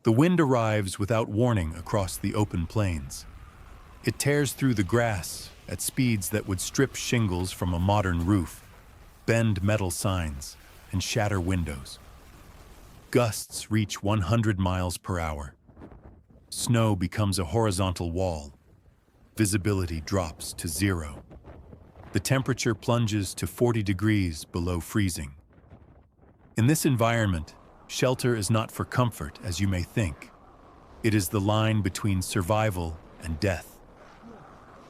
The wind arrives without warning across the open plains. It tears through the grass at speeds that would strip shingles from a modern roof, bend metal signs, and shatter windows. Gusts reach 100 miles per hour. Snow becomes a horizontal wall. Visibility drops to zero. The temperature plunges to 40 degrees below freezing. In this environment, shelter is not for comfort, as you may think. It is the line between survival and death.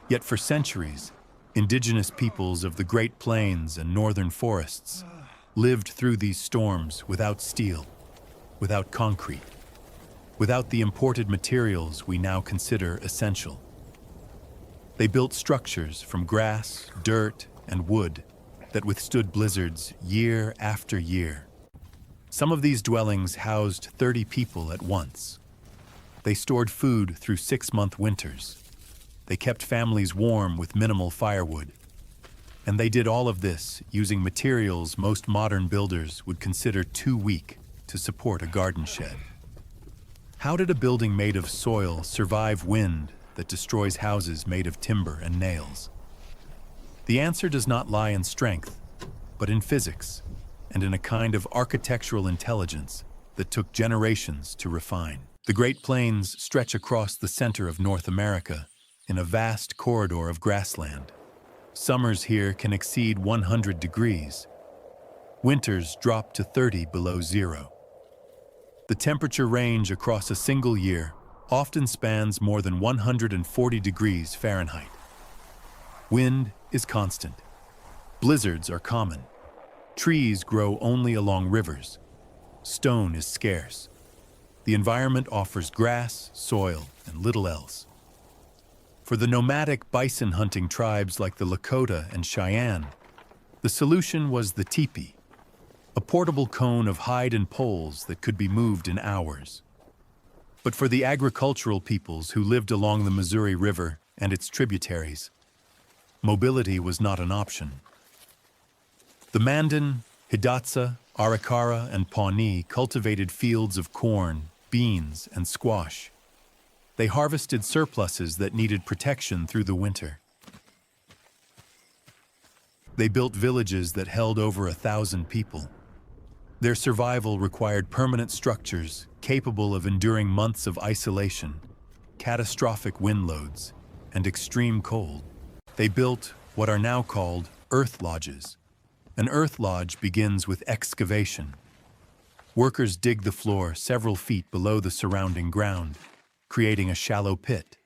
Yet for centuries, indigenous peoples of the Great Plains and northern forests lived through these storms without steel, without concrete, without the imported materials we now consider essential. They built structures from grass, dirt, and wood that withstood blizzards year after year. Some of these dwellings housed 30 people at once. They stored food through 6-month winters. They kept families warm with minimal firewood. And they did all of this using materials most modern builders would consider too weak to support a garden shed. How did a building made of soil survive wind that destroys houses made of timber and nails? The answer does not lie in strength, but in physics, and in a kind of architectural intelligence that took generations to refine. The Great Plains stretch across the center of North America in a vast corridor of grassland. Summers here can exceed 100 degrees. Winters drop to 30 below zero. The temperature range across a single year often spans more than 140 degrees Fahrenheit. Wind is constant. Blizzards are common. Trees grow only along rivers. Stone is scarce. The environment offers grass, soil, and little else. For the nomadic bison hunting tribes like the Lakota and Cheyenne, the solution was the teepee, a portable cone of hide and poles that could be moved in hours. But for the agricultural peoples who lived along the Missouri River and its tributaries, mobility was not an option. The Mandan, Hidatsa, Arikara, and Pawnee cultivated fields of corn, beans, and squash. They harvested surpluses that needed protection through the winter. They built villages that held over 1,000 people. Their survival required permanent structures capable of enduring months of isolation, catastrophic wind loads, and extreme cold. They built what are now called earth lodges. An earth lodge begins with excavation. Workers dig the floor several feet below the surrounding ground, creating a shallow pit.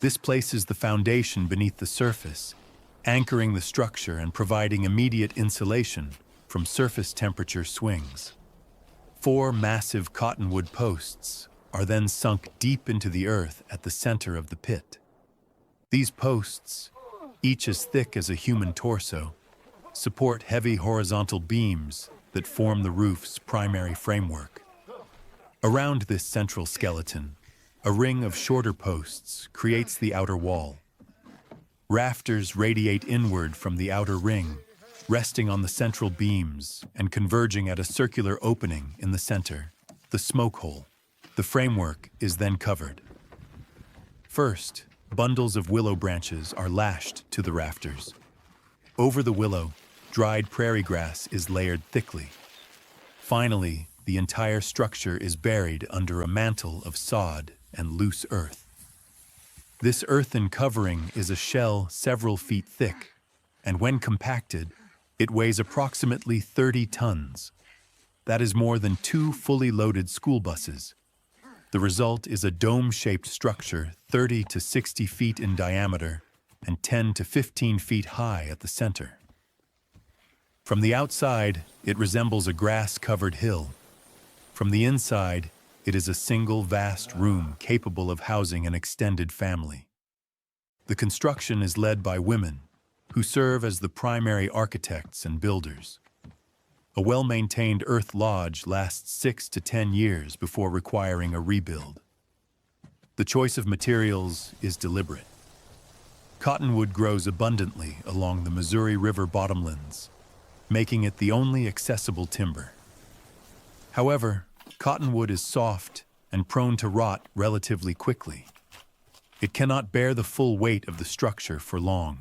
This places the foundation beneath the surface, anchoring the structure and providing immediate insulation from surface temperature swings. 4 massive cottonwood posts are then sunk deep into the earth at the center of the pit. These posts, each as thick as a human torso, support heavy horizontal beams that form the roof's primary framework. Around this central skeleton, a ring of shorter posts creates the outer wall. Rafters radiate inward from the outer ring, resting on the central beams and converging at a circular opening in the center, the smoke hole. The framework is then covered. First, bundles of willow branches are lashed to the rafters. Over the willow, dried prairie grass is layered thickly. Finally, the entire structure is buried under a mantle of sod and loose earth. This earthen covering is a shell several feet thick, and when compacted, it weighs approximately 30 tons. That is more than 2 fully loaded school buses. The result is a dome-shaped structure 30 to 60 feet in diameter and 10 to 15 feet high at the center. From the outside, it resembles a grass-covered hill. From the inside, it is a single vast room capable of housing an extended family. The construction is led by women, who serve as the primary architects and builders. A well-maintained earth lodge lasts 6 to 10 years before requiring a rebuild. The choice of materials is deliberate. Cottonwood grows abundantly along the Missouri River bottomlands, making it the only accessible timber. However, cottonwood is soft and prone to rot relatively quickly. It cannot bear the full weight of the structure for long.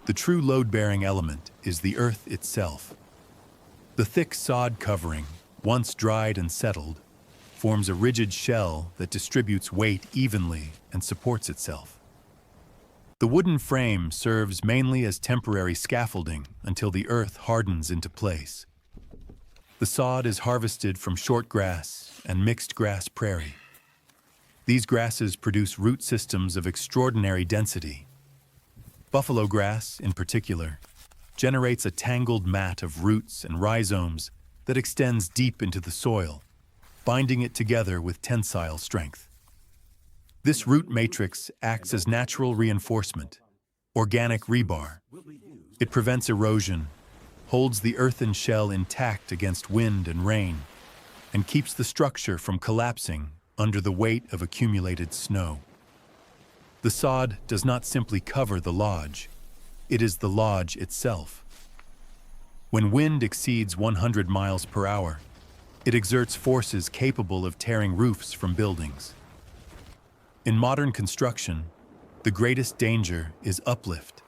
The true load-bearing element is the earth itself. The thick sod covering, once dried and settled, forms a rigid shell that distributes weight evenly and supports itself. The wooden frame serves mainly as temporary scaffolding until the earth hardens into place. The sod is harvested from short grass and mixed grass prairie. These grasses produce root systems of extraordinary density. Buffalo grass, in particular, generates a tangled mat of roots and rhizomes that extends deep into the soil, binding it together with tensile strength. This root matrix acts as natural reinforcement, organic rebar. It prevents erosion, holds the earthen shell intact against wind and rain, and keeps the structure from collapsing under the weight of accumulated snow. The sod does not simply cover the lodge, it is the lodge itself. When wind exceeds 100 miles per hour, it exerts forces capable of tearing roofs from buildings. In modern construction, the greatest danger is uplift.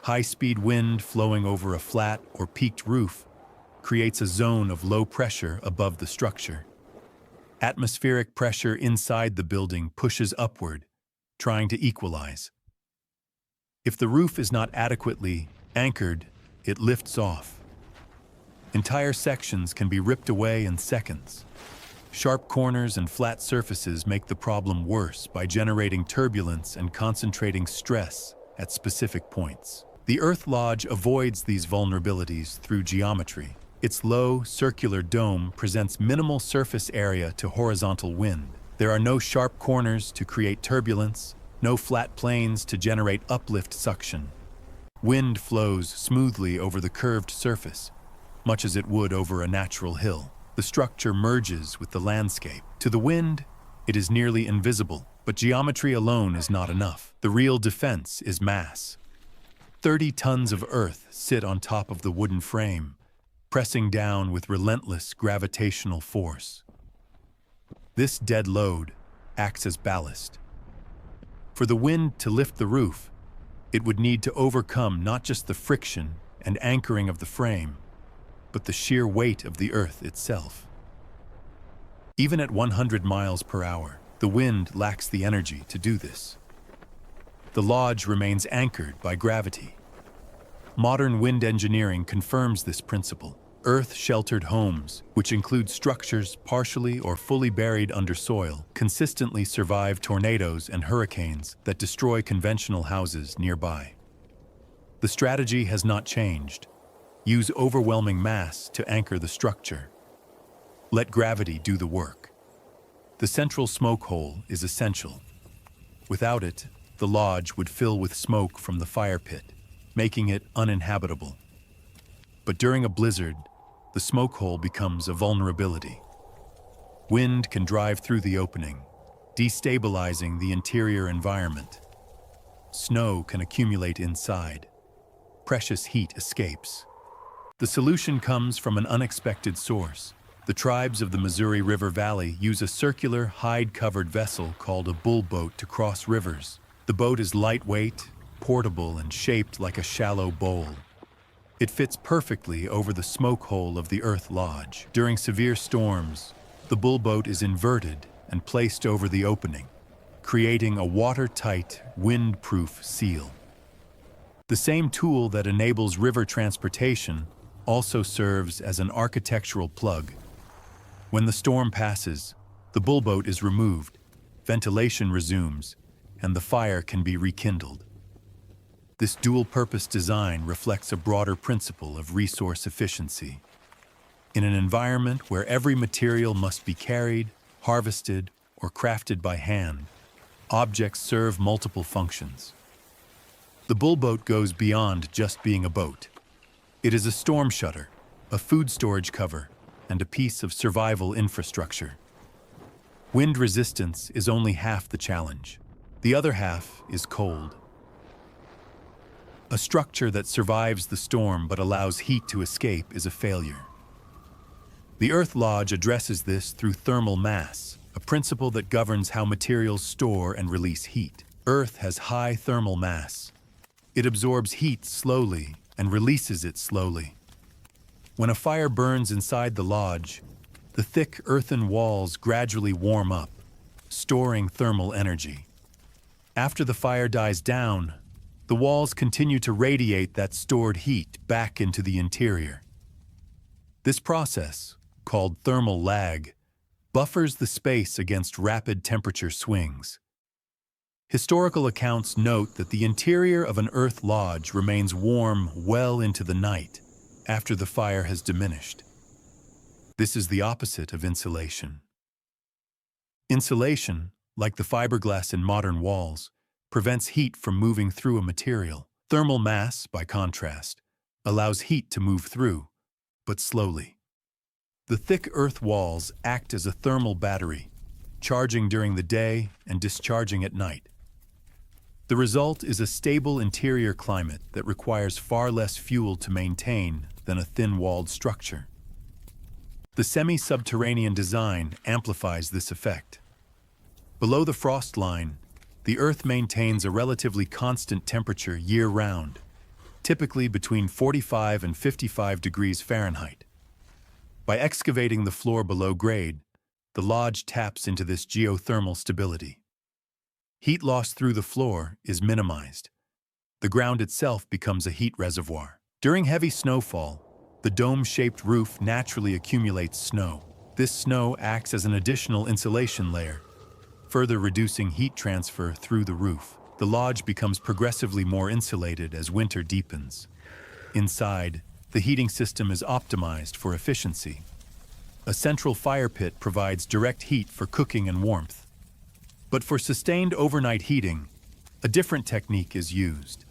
High-speed wind flowing over a flat or peaked roof creates a zone of low pressure above the structure. Atmospheric pressure inside the building pushes upward, trying to equalize. If the roof is not adequately anchored, it lifts off. Entire sections can be ripped away in seconds. Sharp corners and flat surfaces make the problem worse by generating turbulence and concentrating stress at specific points. The Earth Lodge avoids these vulnerabilities through geometry. Its low, circular dome presents minimal surface area to horizontal wind. There are no sharp corners to create turbulence, no flat planes to generate uplift suction. Wind flows smoothly over the curved surface, much as it would over a natural hill. The structure merges with the landscape. To the wind, it is nearly invisible, but geometry alone is not enough. The real defense is mass. 30 tons of earth sit on top of the wooden frame, pressing down with relentless gravitational force. This dead load acts as ballast. For the wind to lift the roof, it would need to overcome not just the friction and anchoring of the frame, but the sheer weight of the earth itself. Even at 100 miles per hour, the wind lacks the energy to do this. The lodge remains anchored by gravity. Modern wind engineering confirms this principle. Earth-sheltered homes, which include structures partially or fully buried under soil, consistently survive tornadoes and hurricanes that destroy conventional houses nearby. The strategy has not changed. Use overwhelming mass to anchor the structure. Let gravity do the work. The central smoke hole is essential. Without it, the lodge would fill with smoke from the fire pit, making it uninhabitable. But during a blizzard, the smoke hole becomes a vulnerability. Wind can drive through the opening, destabilizing the interior environment. Snow can accumulate inside. Precious heat escapes. The solution comes from an unexpected source. The tribes of the Missouri River Valley use a circular, hide-covered vessel called a bull boat to cross rivers. The boat is lightweight, portable, and shaped like a shallow bowl. It fits perfectly over the smoke hole of the Earth Lodge. During severe storms, the bull boat is inverted and placed over the opening, creating a watertight, wind-proof seal. The same tool that enables river transportation also serves as an architectural plug. When the storm passes, the bull boat is removed, ventilation resumes, and the fire can be rekindled. This dual-purpose design reflects a broader principle of resource efficiency. In an environment where every material must be carried, harvested, or crafted by hand, objects serve multiple functions. The bull boat goes beyond just being a boat. It is a storm shutter, a food storage cover, and a piece of survival infrastructure. Wind resistance is only half the challenge. The other half is cold. A structure that survives the storm but allows heat to escape is a failure. The Earth Lodge addresses this through thermal mass, a principle that governs how materials store and release heat. Earth has high thermal mass. It absorbs heat slowly and releases it slowly. When a fire burns inside the lodge, the thick earthen walls gradually warm up, storing thermal energy. After the fire dies down, the walls continue to radiate that stored heat back into the interior. This process, called thermal lag, buffers the space against rapid temperature swings. Historical accounts note that the interior of an earth lodge remains warm well into the night after the fire has diminished. This is the opposite of insulation. Insulation, like the fiberglass in modern walls, prevents heat from moving through a material. Thermal mass, by contrast, allows heat to move through, but slowly. The thick earth walls act as a thermal battery, charging during the day and discharging at night. The result is a stable interior climate that requires far less fuel to maintain than a thin-walled structure. The semi-subterranean design amplifies this effect. Below the frost line, the Earth maintains a relatively constant temperature year-round, typically between 45 and 55 degrees Fahrenheit. By excavating the floor below grade, the lodge taps into this geothermal stability. Heat loss through the floor is minimized. The ground itself becomes a heat reservoir. During heavy snowfall, the dome-shaped roof naturally accumulates snow. This snow acts as an additional insulation layer, further reducing heat transfer through the roof. The lodge becomes progressively more insulated as winter deepens. Inside, the heating system is optimized for efficiency. A central fire pit provides direct heat for cooking and warmth. But for sustained overnight heating, a different technique is used.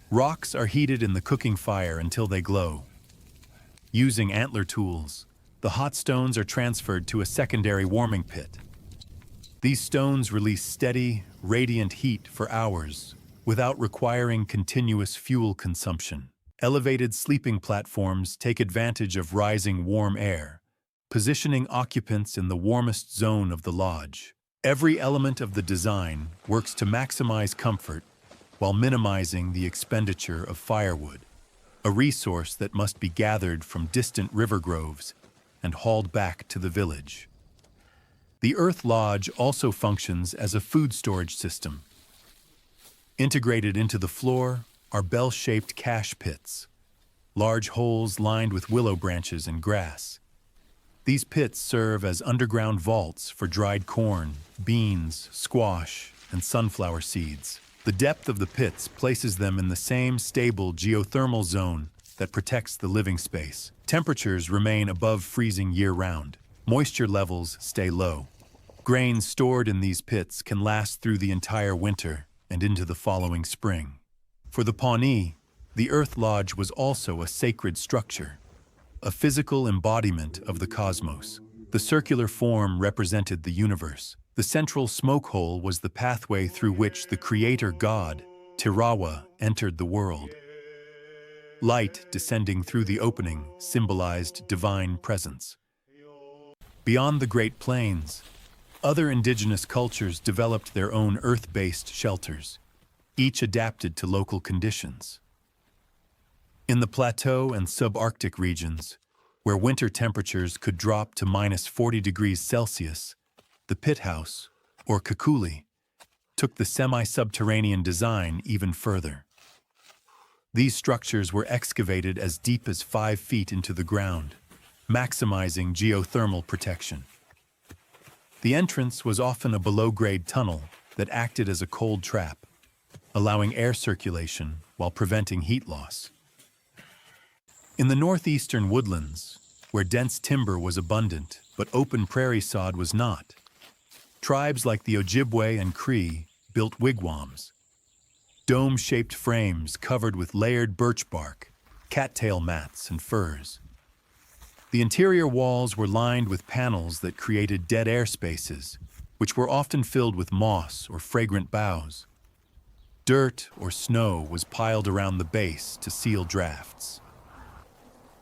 Rocks are heated in the cooking fire until they glow. Using antler tools, the hot stones are transferred to a secondary warming pit. These stones release steady, radiant heat for hours without requiring continuous fuel consumption. Elevated sleeping platforms take advantage of rising warm air, positioning occupants in the warmest zone of the lodge. Every element of the design works to maximize comfort while minimizing the expenditure of firewood, a resource that must be gathered from distant river groves and hauled back to the village. The Earth Lodge also functions as a food storage system. Integrated into the floor are bell-shaped cache pits, large holes lined with willow branches and grass. These pits serve as underground vaults for dried corn, beans, squash, and sunflower seeds. The depth of the pits places them in the same stable geothermal zone that protects the living space. Temperatures remain above freezing year-round. Moisture levels stay low. Grains stored in these pits can last through the entire winter and into the following spring. For the Pawnee, the Earth Lodge was also a sacred structure, a physical embodiment of the cosmos. The circular form represented the universe. The central smoke hole was the pathway through which the creator god, Tirawa, entered the world. Light descending through the opening symbolized divine presence. Beyond the Great Plains, other indigenous cultures developed their own earth-based shelters, each adapted to local conditions. In the plateau and subarctic regions, where winter temperatures could drop to -40 degrees Celsius, the pit house, or kukuli, took the semi-subterranean design even further. These structures were excavated as deep as 5 feet into the ground, maximizing geothermal protection. The entrance was often a below-grade tunnel that acted as a cold trap, allowing air circulation while preventing heat loss. In the northeastern woodlands, where dense timber was abundant but open prairie sod was not, tribes like the Ojibwe and Cree built wigwams, dome-shaped frames covered with layered birch bark, cattail mats, and furs. The interior walls were lined with panels that created dead air spaces, which were often filled with moss or fragrant boughs. Dirt or snow was piled around the base to seal drafts.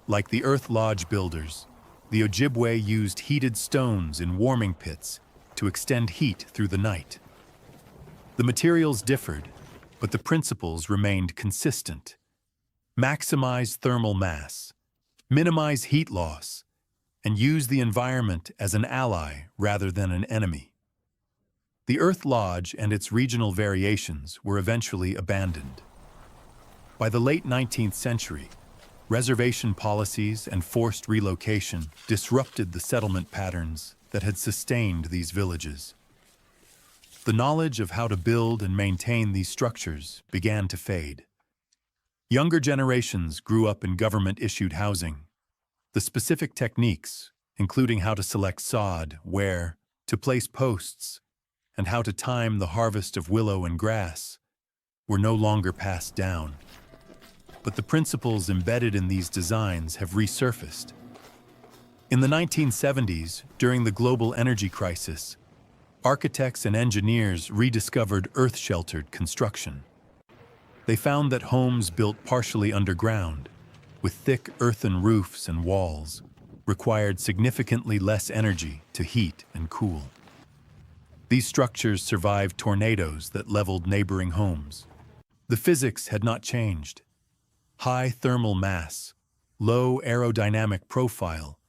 Like the Earth Lodge builders, The Ojibwe used heated stones in warming pits to extend heat through the night. The materials differed, but the principles remained consistent. Maximize thermal mass, minimize heat loss, and use the environment as an ally rather than an enemy. The Earth Lodge and its regional variations were eventually abandoned. By the late 19th century, reservation policies and forced relocation disrupted the settlement patterns that had sustained these villages. The knowledge of how to build and maintain these structures began to fade. Younger generations grew up in government-issued housing. The specific techniques, including how to select sod, where to place posts, and how to time the harvest of willow and grass, were no longer passed down. But the principles embedded in these designs have resurfaced. In the 1970s, during the global energy crisis, architects and engineers rediscovered earth-sheltered construction. They found that homes built partially underground, with thick earthen roofs and walls, required significantly less energy to heat and cool. These structures survived tornadoes that leveled neighboring homes. The physics had not changed. High thermal mass, low aerodynamic profile,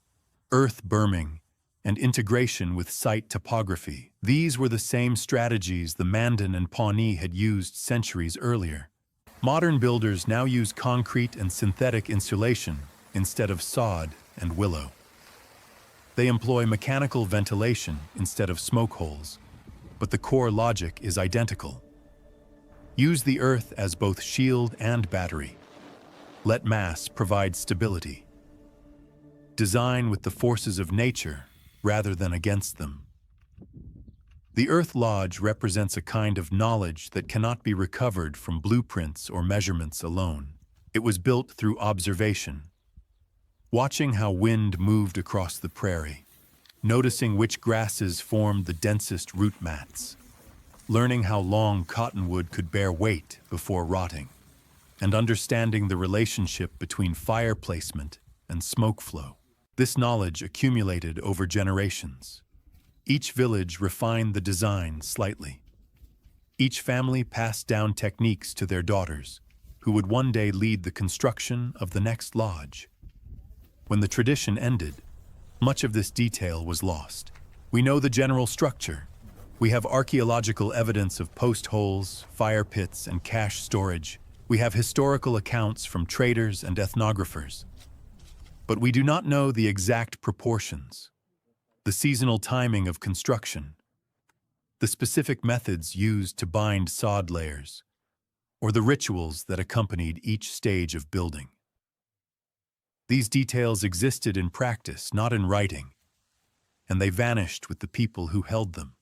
earth berming, and integration with site topography. These were the same strategies the Mandan and Pawnee had used centuries earlier. Modern builders now use concrete and synthetic insulation instead of sod and willow. They employ mechanical ventilation instead of smoke holes, but the core logic is identical. Use the earth as both shield and battery. Let mass provide stability. Design with the forces of nature rather than against them. The Earth Lodge represents a kind of knowledge that cannot be recovered from blueprints or measurements alone. It was built through observation, watching how wind moved across the prairie, noticing which grasses formed the densest root mats, learning how long cottonwood could bear weight before rotting, and understanding the relationship between fire placement and smoke flow. This knowledge accumulated over generations. Each village refined the design slightly. Each family passed down techniques to their daughters, who would one day lead the construction of the next lodge. When the tradition ended, much of this detail was lost. We know the general structure. We have archaeological evidence of post holes, fire pits, and cache storage. We have historical accounts from traders and ethnographers. But we do not know the exact proportions, the seasonal timing of construction, the specific methods used to bind sod layers, or the rituals that accompanied each stage of building. These details existed in practice, not in writing, and they vanished with the people who held them.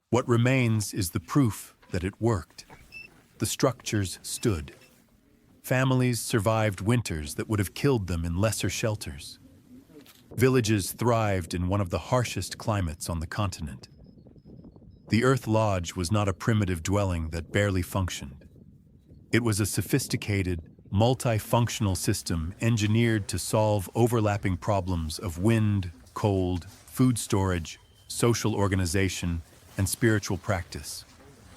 What remains is the proof that it worked. The structures stood. Families survived winters that would have killed them in lesser shelters. Villages thrived in one of the harshest climates on the continent. The Earth Lodge was not a primitive dwelling that barely functioned. It was a sophisticated, multifunctional system engineered to solve overlapping problems of wind, cold, food storage, social organization, and spiritual practice,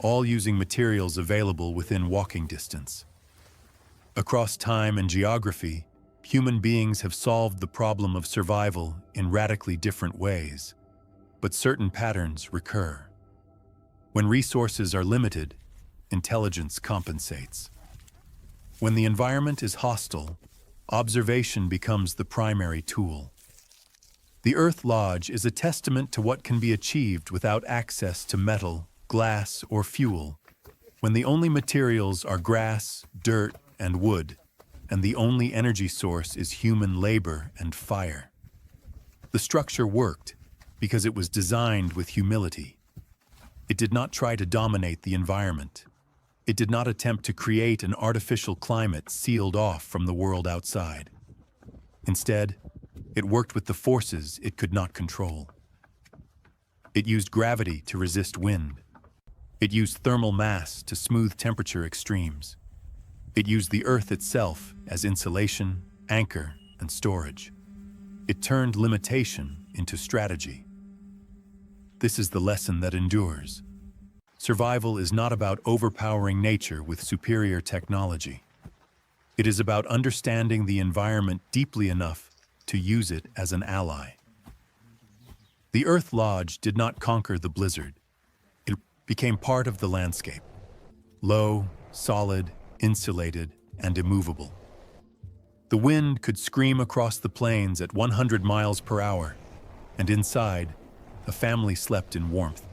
all using materials available within walking distance. Across time and geography, human beings have solved the problem of survival in radically different ways, but certain patterns recur. When resources are limited, intelligence compensates. When the environment is hostile, observation becomes the primary tool. The Earth Lodge is a testament to what can be achieved without access to metal, glass, or fuel, when the only materials are grass, dirt, and wood, and the only energy source is human labor and fire. The structure worked because it was designed with humility. It did not try to dominate the environment. It did not attempt to create an artificial climate sealed off from the world outside. Instead, it worked with the forces it could not control. It used gravity to resist wind. It used thermal mass to smooth temperature extremes. It used the earth itself as insulation, anchor, and storage. It turned limitation into strategy. This is the lesson that endures. Survival is not about overpowering nature with superior technology. It is about understanding the environment deeply enough to use it as an ally. The Earth Lodge did not conquer the blizzard. It became part of the landscape. Low, solid, insulated, and immovable. The wind could scream across the plains at 100 miles per hour, and inside, a family slept in warmth.